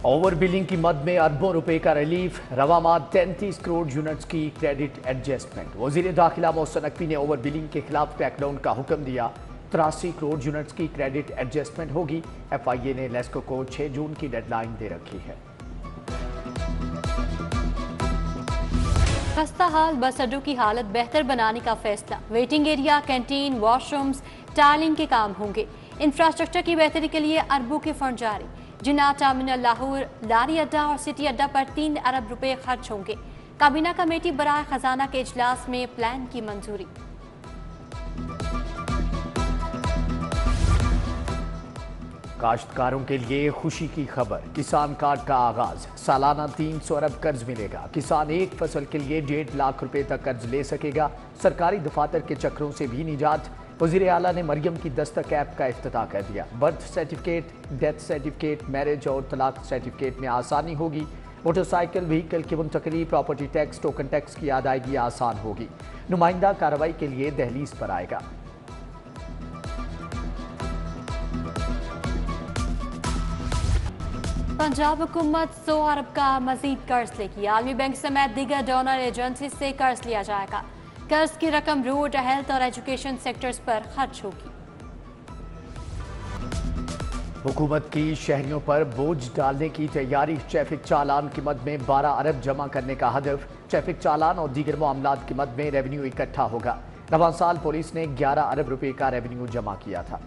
Over billing की मद में अरबों रुपए का रिलीफ, रवा माह 33 करोड़ यूनिट्स की क्रेडिट एडजस्टमेंट। वजीर दाखिला मोहसिन नकवी ने ओवर बिलिंग के खिलाफ क्रैकडाउन का हुक्म दिया। 83 करोड़ यूनिट्स की क्रेडिट एडजस्टमेंट होगी। FIA ने लेस्को को 6 जून की डेडलाइन दे रखी है। खस्ता हाल बस अड्डों की हालत बेहतर बनाने का फैसला। Waiting area, canteen, washrooms, tiling के काम होंगे। इंफ्रास्ट्रक्चर की बेहतरी के लिए अरबों के फंड जारी। जिन्ना टर्मिनल, लाहौर, लारी अड्डा और सिटी अड्डा पर 3 अरब रुपए खर्च होंगे। काबीना कमेटी बराए खजाना के इजलास में प्लान की मंजूरी। काश्तकारों के लिए खुशी की खबर, किसान कार्ड का आगाज। सालाना 300 अरब कर्ज मिलेगा। किसान एक फसल के लिए 1.5 लाख रुपए तक कर्ज ले सकेगा। सरकारी दफातर के चक्रों से भी निजात। वजीर आला ने मरियम की दस्तक ऐप का इफ्तिताह कर दिया। Birth certificate, death certificate, marriage और तलाक सर्टिफिकेट में आसानी होगी। मोटरसाइकिल व्हीकल की मुंतकली, प्रॉपर्टी टैक्स, टोकन टैक्स की अदायगी आसान होगी। नुमाइंदा कार्रवाई के लिए दहलीज पर आएगा। पंजाब हुकूमत 100 अरब का मजीद कर्ज लेगी। आलमी बैंक समेत दीगर डोनर एजेंसी से कर्ज लिया जाएगा। कर्ज की रकम रोड, हेल्थ और एजुकेशन सेक्टर्स पर खर्च होगी। हुकूमत की शहरियों पर बोझ डालने की तैयारी। ट्रैफिक चालान की मद में 12 अरब जमा करने का हदफ। ट्रैफिक चालान और दीगर मामलात की मद में रेवेन्यू इकट्ठा होगा। रवां साल पुलिस ने 11 अरब रुपए का रेवेन्यू जमा किया था।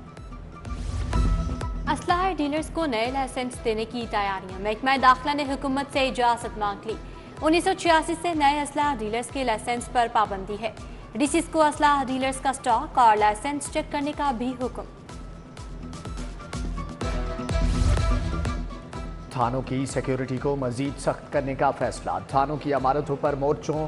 असलाह डीलर्स को नए लाइसेंस देने की तैयारियां। महकमा दाखिला ने हुकूमत से इजाजत मांग ली। 1986 से नए असलाह डीलर्स के लाइसेंस पर पाबंदी है। DCs को असलाह डीलर्स का स्टॉक और लाइसेंस चेक करने का भी हुक्म। थानों की सिक्योरिटी को मजीद सख्त करने का फैसला। थानों की इमारतों पर मोर्चों,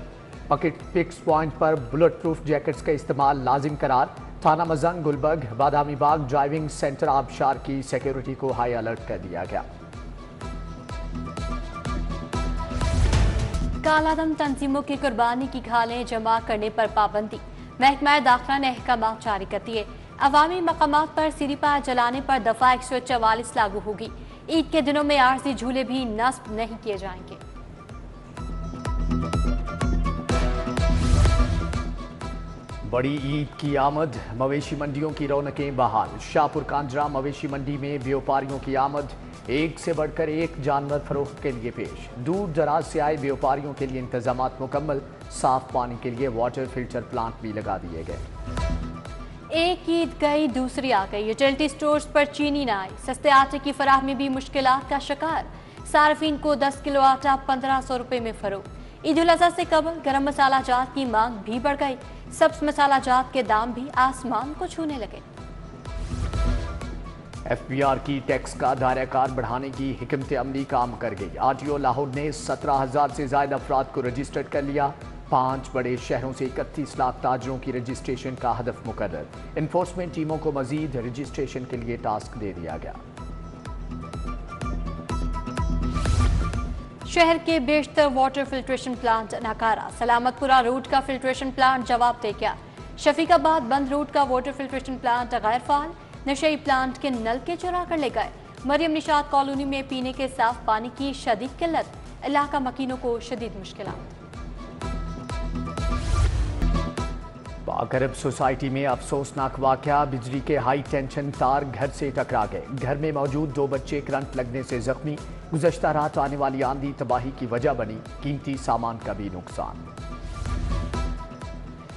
पॉकेट फिक्स पॉइंट पर बुलेट प्रूफ जैकेट्स का इस्तेमाल लाजिम करार। थाना मजंग, गुलबर्ग, बादामी बाग, ड्राइविंग सेंटर आबशार की सिक्योरिटी को हाई अलर्ट कर दिया गया। कालादम तंजीमों की कुर्बानी की खालें जमा करने पर पाबंदी। महकमा दाखिला ने अहकामात जारी कर दिए। अवामी मकामात पर सिरीपा जलाने पर दफा 144 लागू होगी। ईद के दिनों में आरजी झूले भी नस्ब नहीं किए जाएंगे। बड़ी ईद की आमद, मवेशी मंडियों की रौनकें बहाल। शाहपुर कांजरा मवेशी मंडी में व्यापारियों की आमद। एक से बढ़कर एक जानवर फरोख्त के लिए पेश। दूर दराज से आए व्यापारियों के लिए इंतजामात मुकम्मल। साफ पानी के लिए वाटर फिल्टर प्लांट भी लगा दिए गए। एक ईद गई, दूसरी आ गई। यूटिलिटी स्टोर्स पर चीनी न आई। सस्ते आटे की फराहमी भी मुश्किलात का शिकार। सार्फिन को 10 किलो आटा 1500 रुपए में फरोख्त। ईद उल अज़हा से कबल गरम मसाला जात की मांग भी बढ़ गई। सब्ज मसाला जात के दाम भी आसमान को छूने लगे। FBR की टैक्स का दायरा-कार बढ़ाने की हिकमत अमली काम कर गई। RTO लाहौर ने 17,000 से ज्यादा अफराद को रजिस्टर्ड कर लिया। 5 बड़े शहरों से 31 लाख ताजरों की रजिस्ट्रेशन का हदफ मुकर्रर। इन्फोर्समेंट टीमों को मजीद रजिस्ट्रेशन के लिए टास्क दे दिया गया। शहर के बेशतर वाटर फिल्ट्रेशन प्लांट नाकारा। सलामतपुरा रोड का फिल्ट्रेशन प्लांट जवाब दे गया। शफीकाबाद बंद रोड का वाटर फिल्ट्रेशन प्लांट गैर फाल। नशई प्लांट के नल के चुरा कर ले गए। मरियम निशात कॉलोनी में पीने के साफ पानी की शदीद किल्लत। इलाका मकीनों को शदीद मुश्किलात। बागरब सोसाइटी में अफसोसनाक वाकया। बिजली के हाई टेंशन तार घर से टकरा गए। घर में मौजूद 2 बच्चे करंट लगने से जख्मी। गुज़श्ता रात आने वाली आंधी तबाही की वजह बनी। कीमती सामान का भी नुकसान।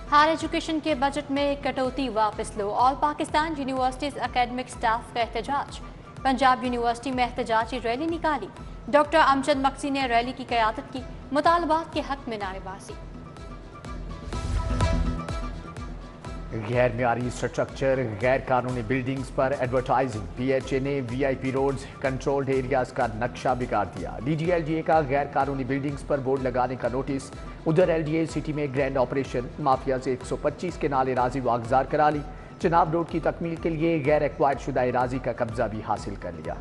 हायर एजुकेशन के बजट में कटौती वापस लो। All Pakistan universities academic staff का एहतजाज। पंजाब यूनिवर्सिटी में एहतजाजी रैली निकाली। डॉक्टर अमजद मक्सी ने रैली की क़यादत की। मुतालबात के हक में नारेबाजी। गैर मियारी स्ट्रक्चर, गैर कानूनी बिल्डिंग्स पर एडवर्टाइजिंग। PHA ने VIP रोड्स, कंट्रोल्ड एरियाज का नक्शा बिगाड़ दिया। DGLGA का गैर कानूनी बिल्डिंग्स पर बोर्ड लगाने का नोटिस। उधर LDA सिटी में ग्रैंड ऑपरेशन। माफिया से 125 के नाल एराजी वागजार करा ली। चिनाब रोड की तकमील के लिए गैर एक्वायर्ड शुदा एराजी का कब्जा भी हासिल कर लिया।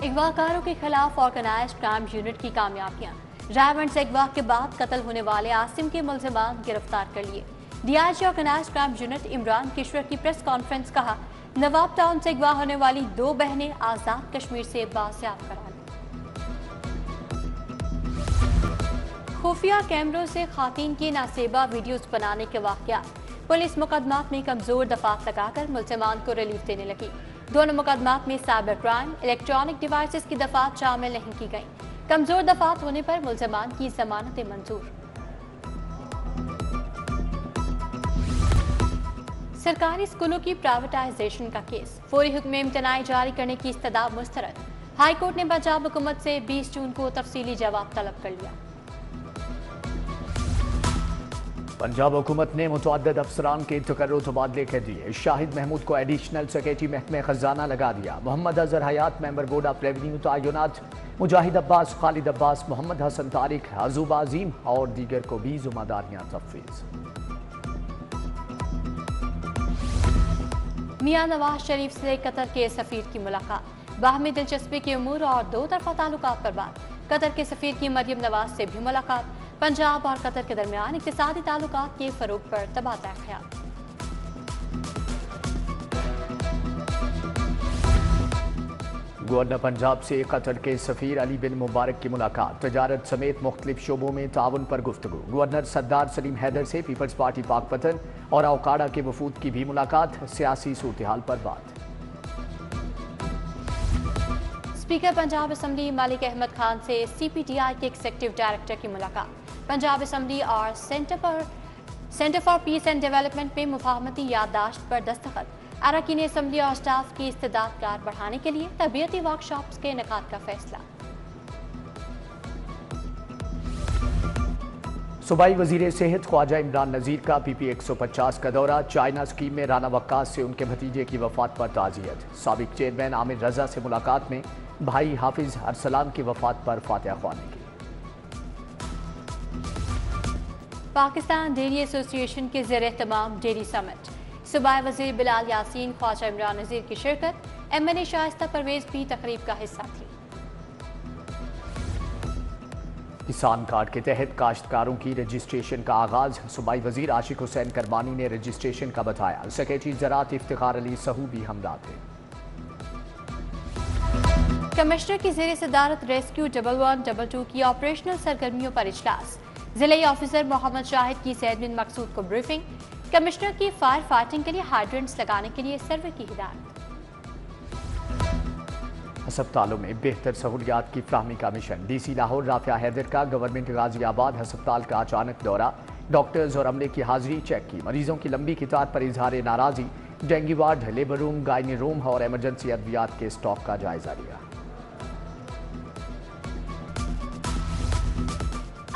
अगवाकारों के खिलाफ ऑर्गेनाइज्ड क्राइम यूनिट की कामयाबियां। रायवंड से अगवा के बाद कत्ल होने वाले आसिम के मुल्जिमान गिरफ्तार कर लिए। DIG organised crime unit Imran Kishore की प्रेस कॉन्फ्रेंस, कहा नवाब टाउन से अगवा होने वाली 2 बहनें आजाद कश्मीर से बासियाब करा ली। खुफिया कैमरों से खातीन की नासेबा वीडियोस बनाने के वाकया, पुलिस मुकदमात में कमजोर दफात लगाकर मुल्ज़िमान को रिलीफ देने लगी। दोनों मुकदमात में साइबर क्राइम, इलेक्ट्रॉनिक डिवाइसेस की दफात शामिल नहीं की गई। कमजोर दफात होने पर मुल्ज़िमान की जमानतें मंजूर। सरकारी स्कूलों की प्राइवेटाइजेशन का केस, फौरी हुक्म इम्तनाई जारी करने की इस्तदा मुस्तरद। हाई कोर्ट ने पंजाब हुकूमत से 20 जून को तफसीली जवाब तलब कर लिया। पंजाब हुकूमत ने मुतअद्दिद अफसरान के तकर्रुर तबादले कर दिए। शाहिद महमूद को एडिशनल सेक्रेटरी महकमे खजाना लगा दिया। मोहम्मद अजहर हयात मेंबर बोर्ड ऑफ रेवेन्यू तयनात। मुजाहिद अब्बास, खालिद अब्बास, मोहम्मद हसन तारिक, अजूब अजीम और दीगर को भी जिम्मेदारियां तफवीज़। मियां नवाज शरीफ से कतर के सफीर की मुलाकात, बाहमी दिलचस्पी के उमूर और 2 तरफा ताल्लुकात पर बात। कतर के सफीर की मरियम नवाज से भी मुलाकात। पंजाब और कतर के दरमियान इक्तिसादी ताल्लुकात के फरोग पर तबादला ख्याल। गवर्नर पंजाब से कतर के सफीर अली बिन मुबारक की मुलाकात, तजारत समेत मुख्तलिफ शोबों में ताउन पर गुफ्तगू। गवर्नर सरदार सलीम हैदर से पीपल्स पार्टी पाकपतन और अवकाड़ा के वफूद की भी मुलाकात, सियासी सूरत-ए-हाल पर बात। स्पीकर पंजाब असम्बली मालिक अहमद खान से CPTI के एग्जीक्यूटिव डायरेक्टर की मुलाकात। पंजाब असम्बली और centre for piece and development में मुफाहमती याददाश्त पर दस्तखत। अरकान असम्बली और स्टाफ की इस्तेदाद कार बढ़ाने के लिए तबीयती वर्कशॉप्स के इनेकाद का फैसला। सूबाई वजीर सेहत ख्वाजा इमरान नज़ीर का PP 150 का दौरा। चाइना स्कीम में राना वक्कास से उनके भतीजे की वफात पर ताज़ियत। साबिक चेयरमैन आमिर रजा से मुलाकात में भाई हाफिज अरसलान की वफात पर फातिहा ख्वानी की। पाकिस्तान डेयरी एसोसिएशन के ज़ेर एहतमाम डेयरी समिट, सूबाई वज़ीर बिलाल यासीन, ख्वाजा इमरान नज़ीर की शिरकत। MNA शाइस्ता परवेज भी तकरीब का हिस्सा थी। किसान कार्ड के तहत काश्तकारों की रजिस्ट्रेशन का आगाज, सूबाई वजीर आशिक हुसैन करमानी ने रजिस्ट्रेशन का बताया। सेक्रेटरी ज़राअत इफ्तिखार अली सहू भी हमरा थे। कमिश्नर की ज़ेर सदारत रेस्क्यू 1122 की ऑपरेशनल सरगर्मियों पर इजलास। जिले ऑफिसर मोहम्मद शाहिद की सैयद बिन मकसूद को ब्रीफिंग। कमिश्नर की फायर फाइटिंग के लिए हाइड्रेंट्स लगाने के लिए सर्वे की हिदायत। हस्पतालों में बेहतर सहूलियात की फ्राहमी का मिशन, DC लाहौर राफिया हैदर का गवर्नमेंट गाजियाबाद हस्पताल का अचानक दौरा। डॉक्टर्स और अमले की हाजिरी चेक की। मरीजों की लंबी कितार पर इजहार नाराजी। Dengue ward, labour room, gynae room और एमरजेंसी अद्वियात के स्टॉक का जायजा लिया।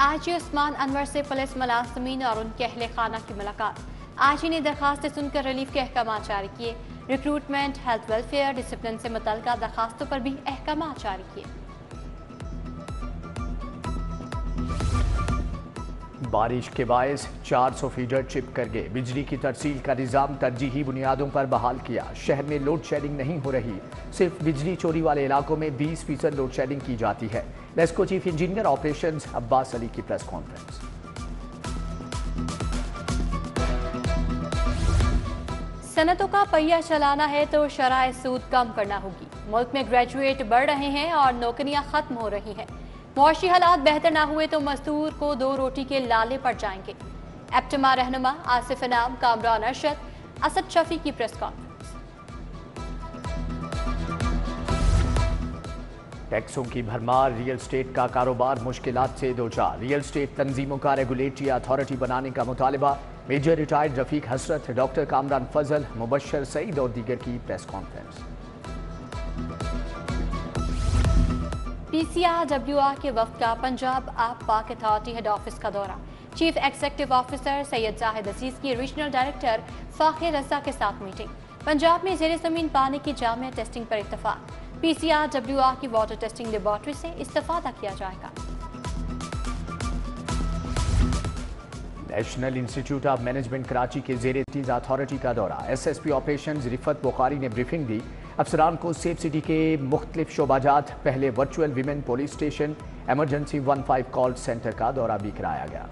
आज उस्मान अनवर से पुलिस मुलाज़िमीन और उनके अहले खाना की मुलाकात। आज ही ने दरखास्तें सुनकर रिलीफ के अहकाम जारी किए। रिक्रूटमेंट, हेल्थ वेलफेयर, डिसिप्लिन से मुतल्लिका दरखास्तों पर भी अहकाम जारी किए। बारिश के बायस 400 फीडर चिप कर गए। बिजली की तरसील का निज़ाम तरजीही बुनियादों पर बहाल किया। शहर में लोड शेडिंग नहीं हो रही। सिर्फ बिजली चोरी वाले इलाकों में 20% लोड शेडिंग की जाती है। LESCO chief engineer operations Abbas Ali की प्रेस कॉन्फ्रेंस। सनतों का पहिया चलाना है तो शराय सूद कम करना होगी। मुल्क में ग्रेजुएट बढ़ रहे हैं और नौकरियां खत्म हो रही हैं। मुआशी हालात बेहतर ना हुए तो मजदूर को 2 रोटी के लाले पड़ जाएंगे। एप्टमा रहनुमा आसिफ इनाम, कामरान अरशद, असद शफी की प्रेस कॉन्फ्रेंस। टैक्सों की भरमार, रियल स्टेट का कारोबार मुश्किलात से दो चार। रियल स्टेट तंजीमों का रेगुलेटरी अथॉरिटी बनाने का मुतालबा। मेजर रिटायर्ड रफीक हसरत, डॉक्टर कामरान फजल, मुबशर सईद और दीगर की प्रेस कॉन्फ्रेंस। PCRWR के वफ्द का पंजाब आप पाक अथॉरिटी हेड ऑफिस का दौरा। Chief executive officer Syed Zahid Aziz की रीजनल डायरेक्टर फाखिर रजा के साथ मीटिंग। पंजाब में ज़ेरे ज़मीन पानी की जामिया टेस्टिंग पर इत्तफाक। PCRWR की वाटर टेस्टिंग लेबॉर्ट्री से इस्तेफादा किया जाएगा। National institute of management Karachi के ज़ेरे तमीज़ अथॉरिटी का दौरा। SSP ऑपरेशंस रिफत बुखारी ने ब्रीफिंग दी। अफसरान को सेफ सिटी के मुख्तलिफ शोबाजात, पहले virtual women police station, emergency 15 call centre का दौरा भी कराया गया।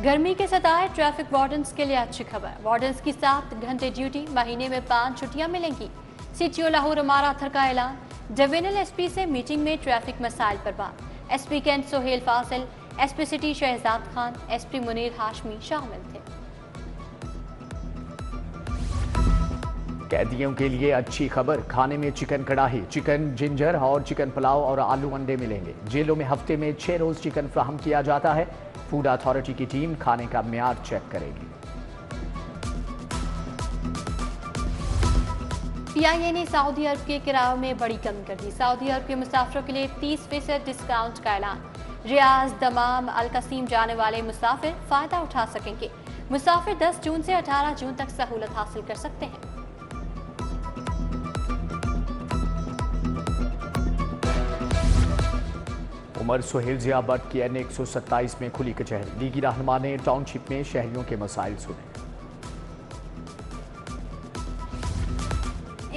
गर्मी के सताए ट्रैफिक वार्डन्स के लिए अच्छी खबर। वार्डन्स की 7 घंटे ड्यूटी, महीने में 5 छुट्टियां मिलेंगी। सीटीओ लाहौर अमार अथर का ऐलान। डिवीजनल एसपी से मीटिंग में ट्रैफिक मसाइल पर बात। SP cantt Sohail Fasil, SP city Shahzad Khan, SP Munir Hashmi शामिल थे। कैदियों के लिए अच्छी खबर, खाने में चिकन कढ़ाई, चिकन जिंजर और चिकन पुलाव और आलू अंडे मिलेंगे। जेलों में हफ्ते में 6 रोज चिकन फ्राहम किया जाता है। फूड अथॉरिटी की टीम खाने का मियार चेक करेगी। पीआईए ने सऊदी अरब के किरायों में बड़ी कमी कर दी। सऊदी अरब के मुसाफिरों के लिए 30% डिस्काउंट का ऐलान। रियाज, दमाम, अल कसीम जाने वाले मुसाफिर फायदा उठा सकेंगे। मुसाफिर 10 जून से 18 जून तक सहूलत हासिल कर सकते हैं। उमर सुहेल जिया भट्ट की N 127 में खुली कचहरी। लीगी रहनुमा ने टाउनशिप में शहरियों के मसाइल सुने।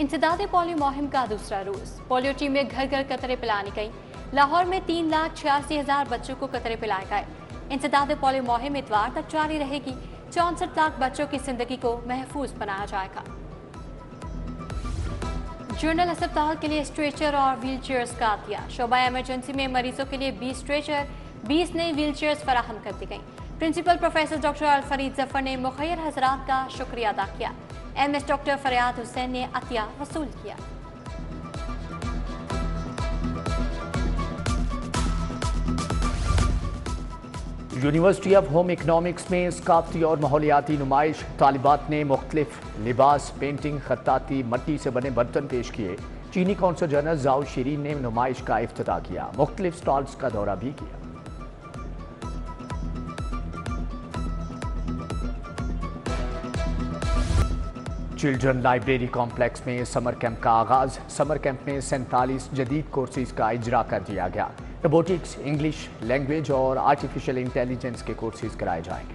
इंसदाद पोलियो मुहिम का दूसरा रोज। पोलियो टीम में घर घर कतरे पिलाने गई। लाहौर में 3,86,000 बच्चों को कतरे पिलाए गए। इंसदाद पोलियो मुहिम इतवार तक जारी रहेगी। 64 लाख बच्चों की जिंदगी को महफूज बनाया जाएगा। जनरल अस्पताल के लिए स्ट्रेचर और व्हील चेयर्स का दिया। शोबा इमरजेंसी में मरीजों के लिए 20 स्ट्रेचर, 20 नई व्हील चेयर्स फराहम कर दी गई। Principal professor doctor Al-Farid Zafar ने मुखैर हजरात का शुक्रिया अदा किया। MS डॉक्टर फरियाद हुसैन ने अतिया वसूल किया। यूनिवर्सिटी ऑफ होम इकनॉमिक्स में सकाफती और माहौलियाती नुमाइश। तालिबात ने मुख्तलिफ लिबास, पेंटिंग, खत्ताती, मट्टी से बने बर्तन पेश किए। चीनी कौंसल जनरल जाओ शीरीन ने नुमाइश का इफ्तिताह किया। मुख्तलिफ स्टॉल्स का दौरा भी किया। चिल्ड्रन लाइब्रेरी कॉम्प्लेक्स में समर कैंप का आगाज। समर कैंप में 47 जदीद कोर्सेज का इजरा कर दिया गया। रोबोटिक्स, इंग्लिश लैंग्वेज और आर्टिफिशियल इंटेलिजेंस के कोर्सेज कराए जाएंगे।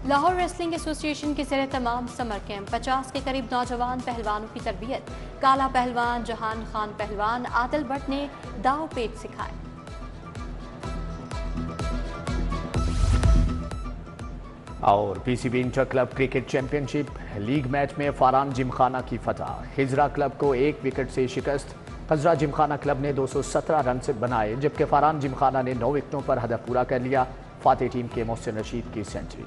लाहौर रेसलिंग एसोसिएशन के ज़रिए तमाम समर कैंप। 50 के करीब नौजवान पहलवानों की तरबियत। काला पहलवान, जहान खान पहलवान, आदिल भट्ट ने दाव पेच सिखाए। और PCB inter club cricket championship league match में फारान जिमखाना की फतह। खिजरा क्लब को 1 विकेट से शिकस्त। खजरा जिमखाना क्लब ने 217 रन से बनाए, जबकि फारान जिमखाना ने 9 विकेटों पर हदफ पूरा कर लिया। फातेह टीम के मोहसिन रशीद की सेंचुरी।